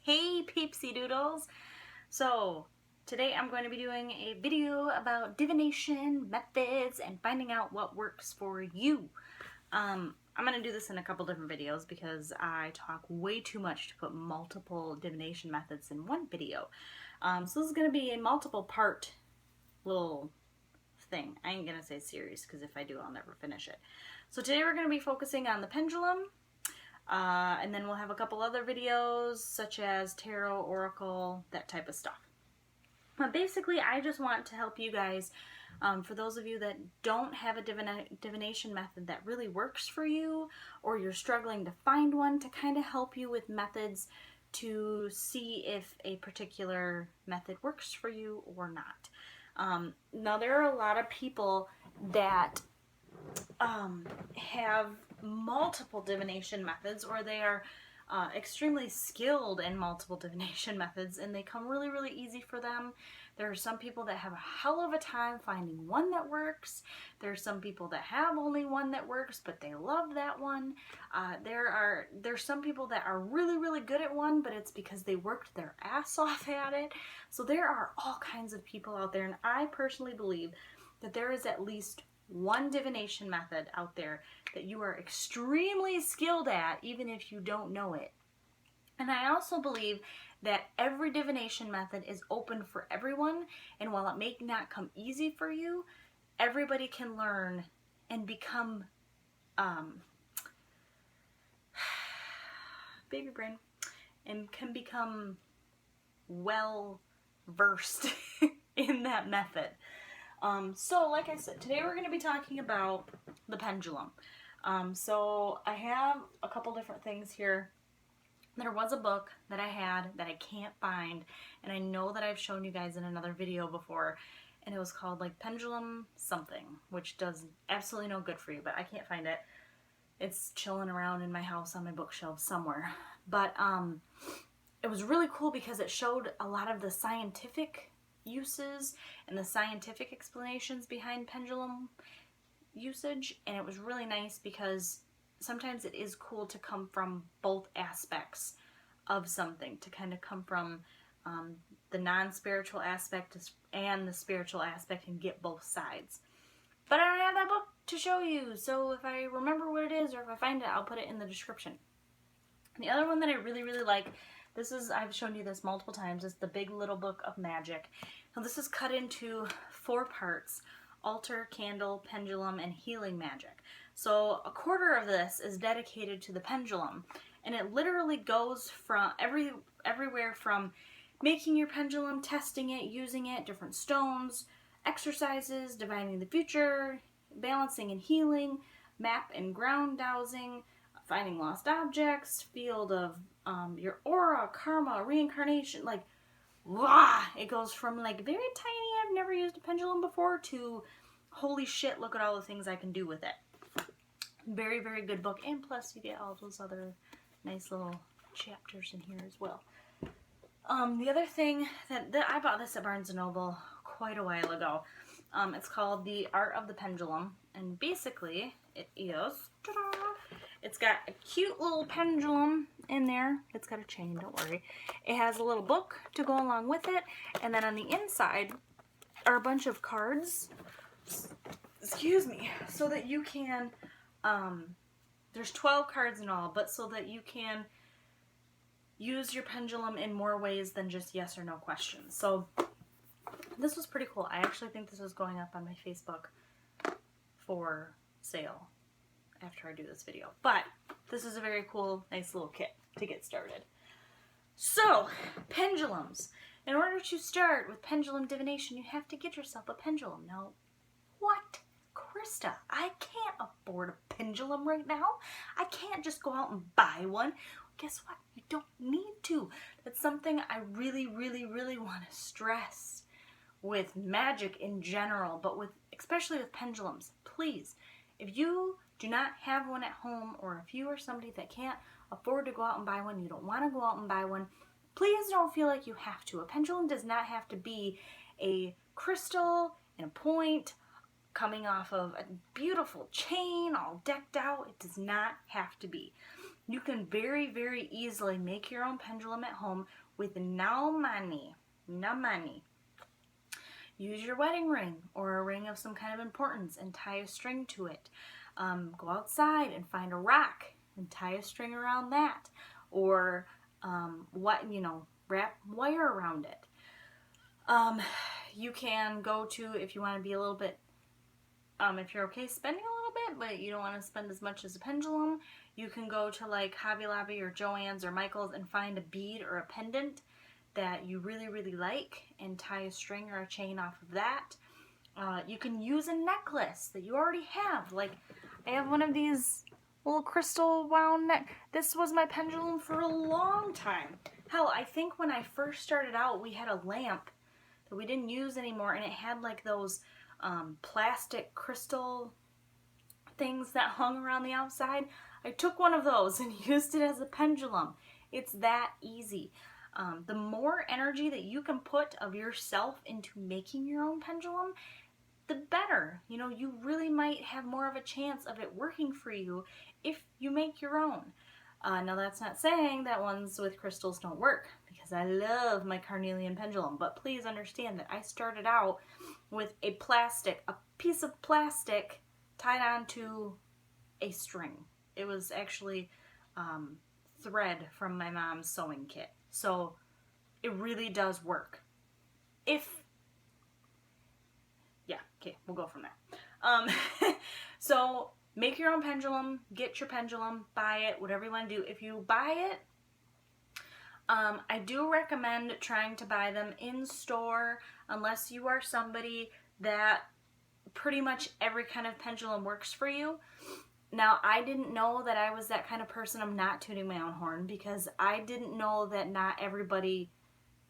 Hey peepsy doodles! So today I'm going to be doing a video about divination methods and finding out what works for you. I'm going to do this in a couple different videos because I talk way too much to put multiple divination methods in one video. So this is going to be a multiple part little thing. I ain't going to say series because if I do I'll never finish it. So today we're going to be focusing on the pendulum. And then we'll have a couple other videos such as tarot, oracle, that type of stuff. But basically I just want to help you guys, for those of you that don't have a divination method that really works for you, or you're struggling to find one, to kind of help you with methods to see if a particular method works for you or not. Now there are a lot of people that have multiple divination methods, or they are extremely skilled in multiple divination methods, and they come really, really easy for them. There are some people that have a hell of a time finding one that works. There are some people that have only one that works, but they love that one. There's some people that are really, really good at one, but it's because they worked their ass off at it. So there are all kinds of people out there, and I personally believe that there is at least one divination method out there that you are extremely skilled at, even if you don't know it. And I also believe that every divination method is open for everyone, and while it may not come easy for you, everybody can learn and become baby brain, and can become well versed in that method. So like I said, today we're going to be talking about the pendulum. So I have a couple different things here. There was a book that I had that I can't find, and I know that I've shown you guys in another video before, and it was called like Pendulum something, which does absolutely no good for you, but I can't find it. It's chilling around in my house on my bookshelf somewhere. But it was really cool because it showed a lot of the scientific uses and the scientific explanations behind pendulum usage, and it was really nice because sometimes it is cool to come from both aspects of something, to kind of come from the non-spiritual aspect and the spiritual aspect and get both sides. But I don't have that book to show you, so if I remember what it is or if I find it, I'll put it in the description. The other one that I really, really like, I've shown you this multiple times, is the Big Little Book of Magic. Now this is cut into 4 parts: altar, candle, pendulum, and healing magic. So a quarter of this is dedicated to the pendulum, and it literally goes from everywhere from making your pendulum, testing it, using it, different stones, exercises, divining the future, balancing and healing, map and ground dowsing, finding lost objects, field of your aura, karma, reincarnation, like, wow! It goes from like very tiny, I've never used a pendulum before, to holy shit, look at all the things I can do with it. Very, very good book, and plus you get all those other nice little chapters in here as well. The other thing that I bought this at Barnes & Noble quite a while ago. It's called The Art of the Pendulum, and basically it is, ta-da, it's got a cute little pendulum in there. It's got a chain, don't worry. It has a little book to go along with it, and then on the inside are a bunch of cards, excuse me, so that you can, there's 12 cards in all, but so that you can use your pendulum in more ways than just yes or no questions. So this was pretty cool. I actually think this is going up on my Facebook for sale after I do this video. But this is a very cool, nice little kit to get started. So, pendulums. In order to start with pendulum divination, you have to get yourself a pendulum. Now, what? Krista, I can't afford a pendulum right now. I can't just go out and buy one. Guess what? You don't need to. That's something I really, really, really want to stress with magic in general, but especially with pendulums. Please, if you do not have one at home, or if you are somebody that can't afford to go out and buy one, you don't want to go out and buy one, please don't feel like you have to. A pendulum does not have to be a crystal and a point coming off of a beautiful chain all decked out. It does not have to be. You can very, very easily make your own pendulum at home with no money. No money. Use your wedding ring or a ring of some kind of importance and tie a string to it. Go outside and find a rock and tie a string around that. Or wrap wire around it. You can go to, if you want to be a little bit, if you're okay spending a little bit, but you don't want to spend as much as a pendulum, you can go to like Hobby Lobby or Joann's or Michael's and find a bead or a pendant that you really, really like and tie a string or a chain off of that. You can use a necklace that you already have. Like, I have one of these little crystal wound neck. This was my pendulum for a long time. Hell, I think when I first started out, we had a lamp that we didn't use anymore, and it had like those plastic crystal things that hung around the outside. I took one of those and used it as a pendulum. It's that easy. The more energy that you can put of yourself into making your own pendulum, the better. You know, you really might have more of a chance of it working for you if you make your own. Now that's not saying that ones with crystals don't work, because I love my carnelian pendulum, but please understand that I started out with a piece of plastic tied onto a string. It was actually thread from my mom's sewing kit. So it really does work. We'll go from there. So make your own pendulum, get your pendulum, buy it, whatever you want to do. If you buy it, I do recommend trying to buy them in store, unless you are somebody that pretty much every kind of pendulum works for you. Now, I didn't know that I was that kind of person. I'm not tooting my own horn, because I didn't know that not everybody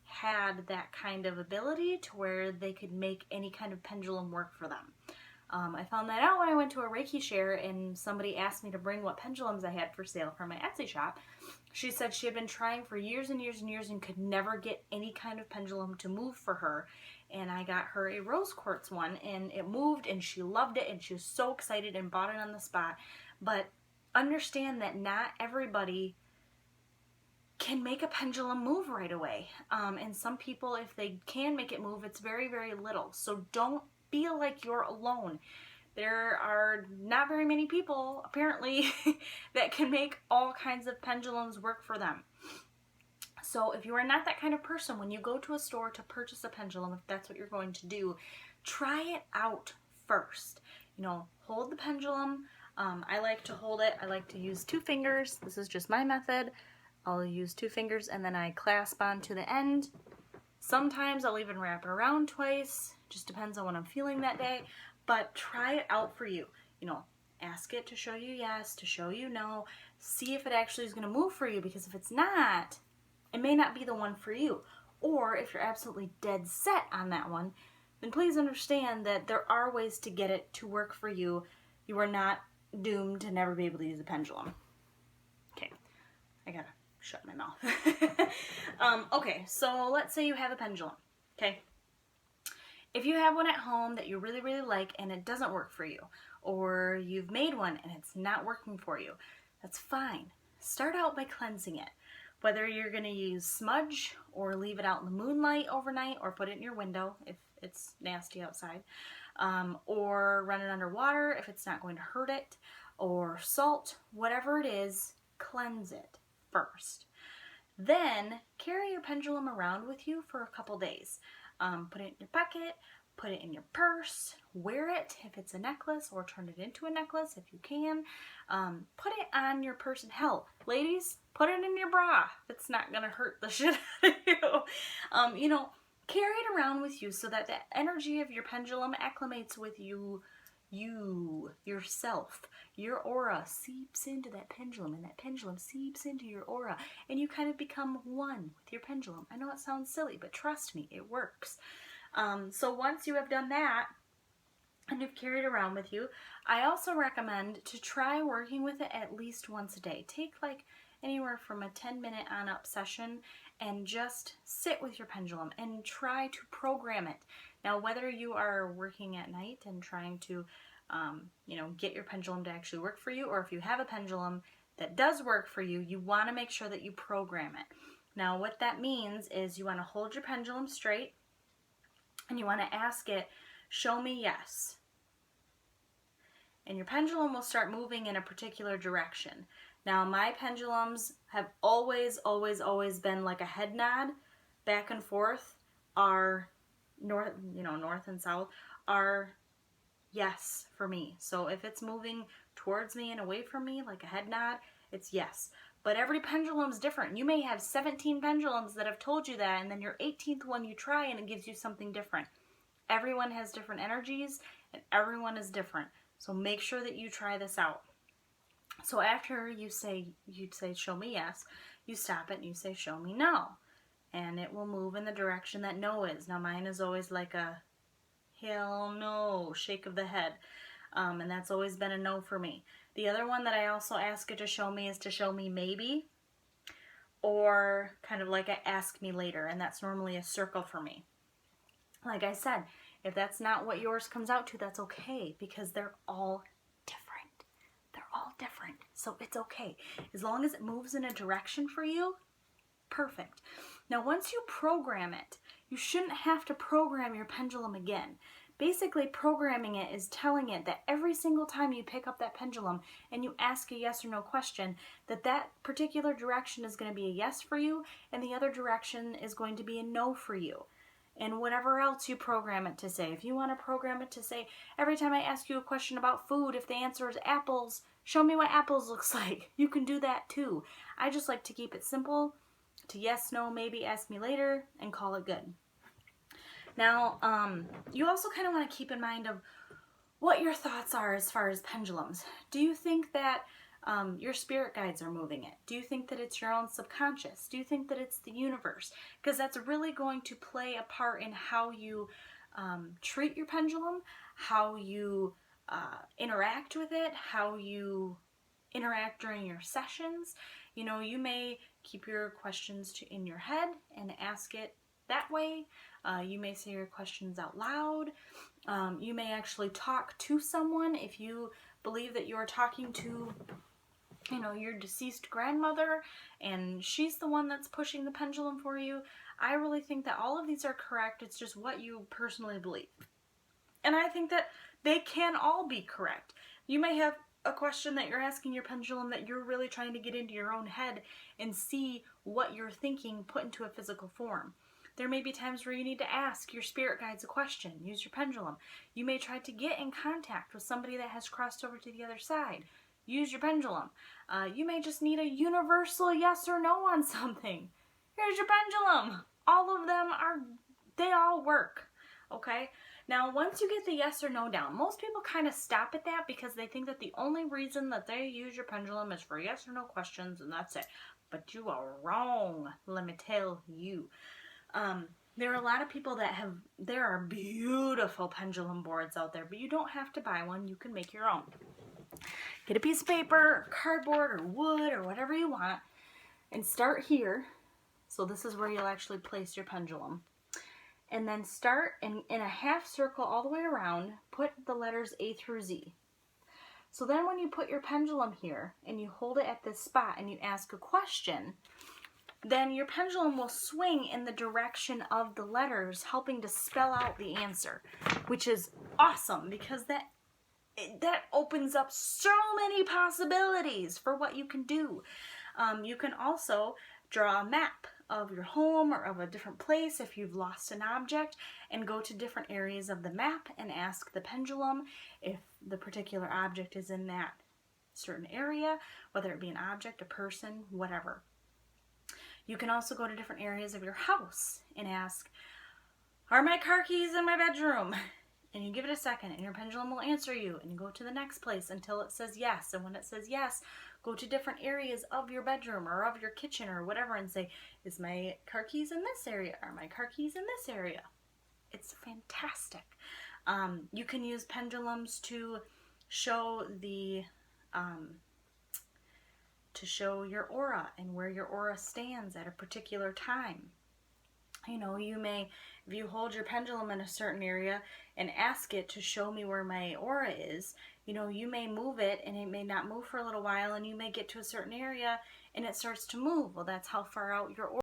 had that kind of ability to where they could make any kind of pendulum work for them. I found that out when I went to a Reiki share and somebody asked me to bring what pendulums I had for sale for my Etsy shop. She said she had been trying for years and years and years and could never get any kind of pendulum to move for her. And I got her a rose quartz one, and it moved, and she loved it, and she was so excited and bought it on the spot. But understand that not everybody can make a pendulum move right away. And some people, if they can make it move, it's very, very little. So don't feel like you're alone. There are not very many people, apparently, that can make all kinds of pendulums work for them. So if you are not that kind of person, when you go to a store to purchase a pendulum, if that's what you're going to do, try it out first. You know, hold the pendulum. I like to hold it. I like to use 2 fingers. This is just my method. I'll use 2 fingers and then I clasp onto the end. Sometimes I'll even wrap it around twice. Just depends on what I'm feeling that day. But try it out for you. You know, ask it to show you yes, to show you no. See if it actually is going to move for you, because if it's not, it may not be the one for you. Or if you're absolutely dead set on that one, then please understand that there are ways to get it to work for you. You are not doomed to never be able to use a pendulum. Okay, I gotta shut my mouth. Okay, so let's say you have a pendulum, okay? If you have one at home that you really, really like and it doesn't work for you, or you've made one and it's not working for you, that's fine. Start out by cleansing it. Whether you're going to use smudge or leave it out in the moonlight overnight or put it in your window if it's nasty outside, or run it under water if it's not going to hurt it, or salt, whatever it is, cleanse it first. Then carry your pendulum around with you for a couple days. Put it in your pocket, put it in your purse, wear it if it's a necklace, or turn it into a necklace if you can. Put it on your person. Hell, ladies, put it in your bra. It's not going to hurt the shit out of you. Carry it around with you so that the energy of your pendulum acclimates with you, yourself. Your aura seeps into that pendulum, and that pendulum seeps into your aura, and you kind of become one with your pendulum. I know it sounds silly, but trust me, it works. So once you have done that, and you've carried it around with you, I also recommend to try working with it at least once a day. Take like anywhere from a 10-minute on-up session and just sit with your pendulum and try to program it. Now, whether you are working at night and trying to get your pendulum to actually work for you, or if you have a pendulum that does work for you, you want to make sure that you program it. Now, what that means is you want to hold your pendulum straight and you want to ask it, show me yes. And your pendulum will start moving in a particular direction. Now, my pendulums have always been like a head nod, back and forth, are north and south, are yes for me. So if it's moving towards me and away from me, like a head nod, it's yes. But every pendulum's different. You may have 17 pendulums that have told you that, and then your 18th one you try and it gives you something different. Everyone has different energies, and everyone is different. So make sure that you try this out. So after you'd say, show me yes, you stop it and you say, show me no. And it will move in the direction that no is. Now mine is always like a hell no, shake of the head. And that's always been a no for me. The other one that I also ask it to show me is to show me maybe, or kind of like a ask me later, and that's normally a circle for me. Like I said, if that's not what yours comes out to, that's okay, because they're all different. They're all different, so it's okay. As long as it moves in a direction for you, perfect. Now, once you program it, you shouldn't have to program your pendulum again. Basically, programming it is telling it that every single time you pick up that pendulum and you ask a yes or no question, that particular direction is going to be a yes for you, and the other direction is going to be a no for you. And whatever else you program it to say. If you want to program it to say, every time I ask you a question about food, if the answer is apples, show me what apples looks like. You can do that too. I just like to keep it simple, to yes, no, maybe, ask me later, and call it good. Now, you also kind of want to keep in mind of what your thoughts are as far as pendulums. Do you think that your spirit guides are moving it? Do you think that it's your own subconscious? Do you think that it's the universe? Because that's really going to play a part in how you treat your pendulum, how you interact with it, how you interact during your sessions. You know, you may keep your questions in your head and ask it that way. You may say your questions out loud. You may actually talk to someone if you believe that you're talking to, you know, your deceased grandmother and she's the one that's pushing the pendulum for you. I really think that all of these are correct. It's just what you personally believe. And I think that they can all be correct. You may have a question that you're asking your pendulum that you're really trying to get into your own head and see what you're thinking put into a physical form. There may be times where you need to ask your spirit guides a question. Use your pendulum. You may try to get in contact with somebody that has crossed over to the other side. Use your pendulum. You may just need a universal yes or no on something. Here's your pendulum. All of them they all work. Okay? Now, once you get the yes or no down, most people kind of stop at that because they think that the only reason that they use your pendulum is for yes or no questions and that's it. But you are wrong, let me tell you. There are a lot of people there are beautiful pendulum boards out there, but you don't have to buy one. You can make your own. Get a piece of paper, or cardboard, or wood, or whatever you want, and start here. So this is where you'll actually place your pendulum. And then start in a half circle all the way around, put the letters A through Z. So then when you put your pendulum here, and you hold it at this spot, and you ask a question, then your pendulum will swing in the direction of the letters, helping to spell out the answer, which is awesome because that opens up so many possibilities for what you can do. You can also draw a map of your home or of a different place if you've lost an object and go to different areas of the map and ask the pendulum if the particular object is in that certain area, whether it be an object, a person, whatever. You can also go to different areas of your house and ask, are my car keys in my bedroom? And you give it a second and your pendulum will answer you, and you go to the next place until it says yes. And when it says yes, go to different areas of your bedroom or of your kitchen or whatever and say, is my car keys in this area? Are my car keys in this area? It's fantastic. You can use pendulums to show your aura and where your aura stands at a particular time. You know, you may, if you hold your pendulum in a certain area and ask it to show me where my aura is, You know, you may move it and it may not move for a little while, and you may get to a certain area and it starts to move. Well, that's how far out your